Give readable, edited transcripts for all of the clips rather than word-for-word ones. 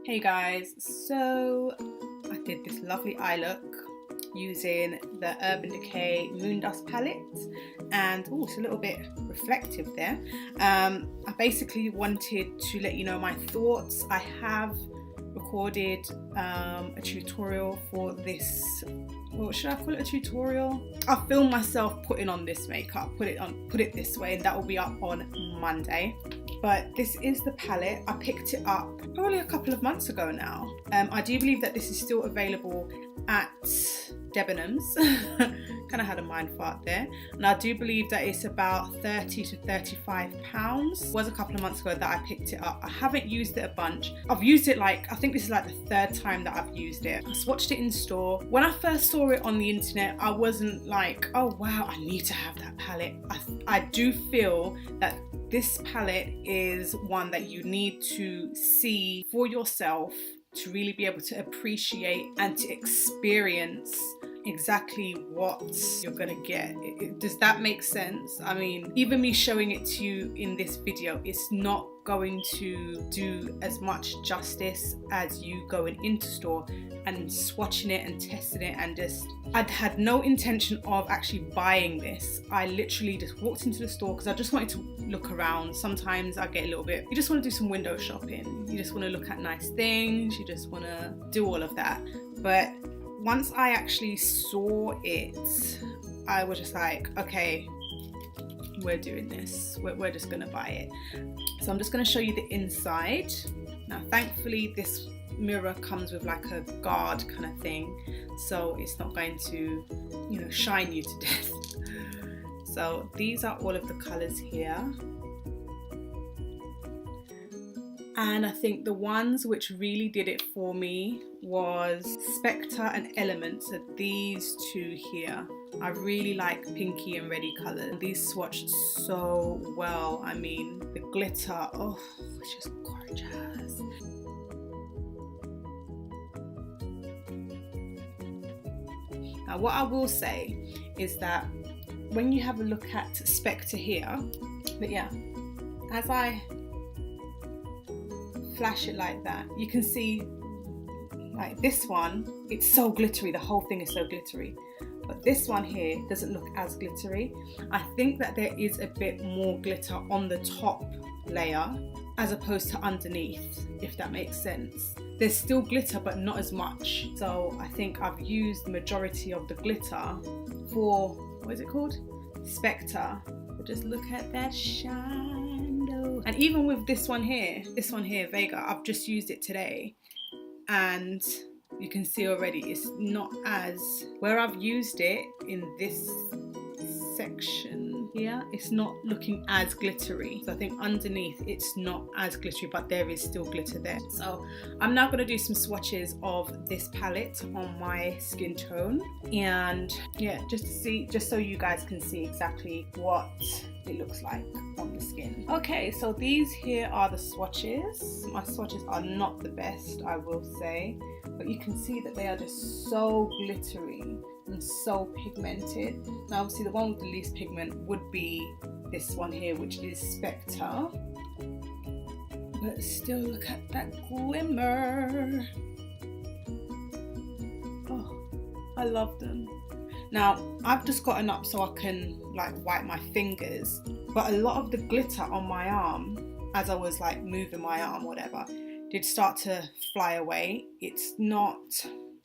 Hey guys, so I did this lovely eye look using the Urban Decay Moondust palette, and oh, it's a little bit reflective there. I basically wanted to let you know my thoughts. I have recorded a tutorial for this. Well, should I call it a tutorial? I filmed myself putting on this makeup, put it this way, and that will be up on Monday. But this is the palette. I picked it up probably a couple of months ago now. I do believe that this is still available at Debenhams. Kind of had a mind fart there. And I do believe that it's about £30 to £35. It was a couple of months ago that I picked it up. I haven't used it a bunch. I've used it I think this is like the third time that I've used it. I swatched it in store. When I first saw it on the internet, I wasn't like, oh wow, I need to have that palette. I do feel that this palette is one that you need to see for yourself to really be able to appreciate and to experience exactly what you're gonna get. Does that make sense? I mean, even me showing it to you in this video, it's not going to do as much justice as you going into store and swatching it and testing it, and I'd had no intention of actually buying this. I literally just walked into the store because I just wanted to look around. Sometimes I get a little bit, you just want to do some window shopping, you just want to look at nice things, you just want to do all of that. But once I actually saw it, I was just like, okay, we're doing this. We're just gonna buy it. So I'm just gonna show you the inside. Now, thankfully, this mirror comes with like a guard kind of thing, so it's not going to, you know, shine you to death. So these are all of the colors here. And I think the ones which really did it for me was Spectre and Element, so these two here. I really like pinky and reddy colours. These swatched so well. I mean, the glitter, oh, it's just gorgeous. Now, what I will say is that when you have a look at Spectre here, but yeah, as I flash it like that, you can see like this one, it's so glittery, the whole thing is so glittery. But this one here doesn't look as glittery. I think that there is a bit more glitter on the top layer as opposed to underneath, if that makes sense. There's still glitter, but not as much. So I think I've used the majority of the glitter for, what is it called? Spectre. But just look at that shine though. And even with this one here, Vega, I've just used it today. And you can see already it's not as, where I've used it in this section here, it's not looking as glittery. So I think underneath it's not as glittery, but there is still glitter there. So I'm now going to do some swatches of this palette on my skin tone, and yeah, just so you guys can see exactly what it looks like on the skin. Okay, so these here are the swatches. My swatches are not the best, I will say, but you can see that they are just so glittery and so pigmented. Now obviously the one with the least pigment would be this one here, which is Spectre. But still, look at that glimmer. Oh, I love them. Now I've just gotten up so I can like wipe my fingers, but a lot of the glitter on my arm, as I was like moving my arm, whatever, did start to fly away. It's not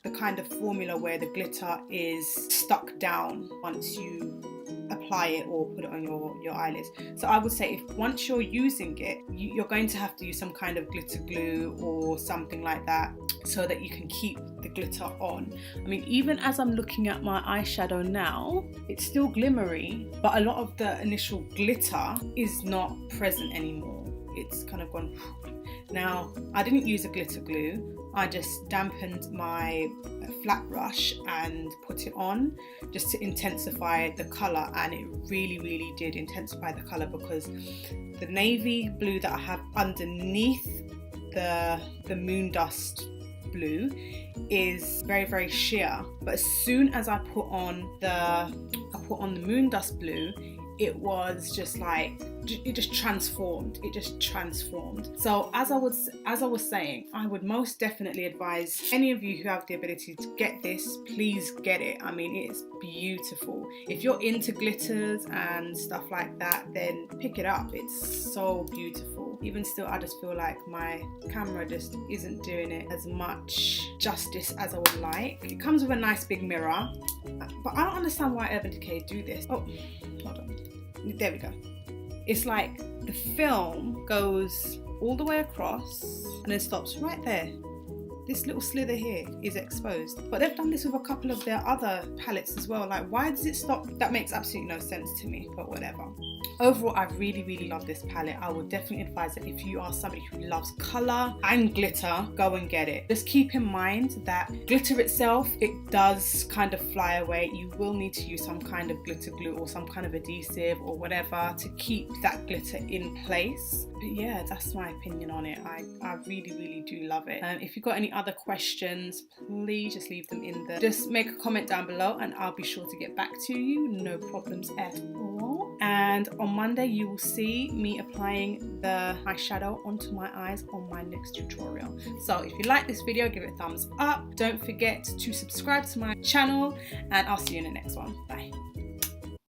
the kind of formula where the glitter is stuck down once you apply it or put it on your eyelids. So I would say if once you're using it, you're going to have to use some kind of glitter glue or something like that so that you can keep the glitter on. I mean, even as I'm looking at my eyeshadow now, it's still glimmery, but a lot of the initial glitter is not present anymore. It's kind of gone. Now, I didn't use a glitter glue. I just dampened my flat brush and put it on just to intensify the colour, and it really did intensify the colour, because the navy blue that I have underneath the Moondust blue is very sheer, but as soon as I put on the Moondust blue, it was just like it just transformed. It just transformed. So as I was saying, I would most definitely advise any of you who have the ability to get this, please get it. I mean, it's beautiful. If you're into glitters and stuff like that, then pick it up. It's so beautiful. Even still, I just feel like my camera just isn't doing it as much justice as I would like. It comes with a nice big mirror, but I don't understand why Urban Decay do this. Oh, hold on. There we go. It's like the film goes all the way across and then stops right there. This little slither here is exposed. But they've done this with a couple of their other palettes as well. Like, why does it stop? That makes absolutely no sense to me, but whatever. Overall, I really love this palette. I would definitely advise that if you are somebody who loves colour and glitter, go and get it. Just keep in mind that glitter itself, it does kind of fly away. You will need to use some kind of glitter glue or some kind of adhesive or whatever to keep that glitter in place. But yeah, that's my opinion on it. I really do love it. If you've got any other questions, please just leave them in there. Just make a comment down below and I'll be sure to get back to you. No problems at all. And on Monday you will see me applying the eyeshadow onto my eyes on my next tutorial. So if you like this video, give it a thumbs up. Don't forget to subscribe to my channel and I'll see you in the next one. Bye.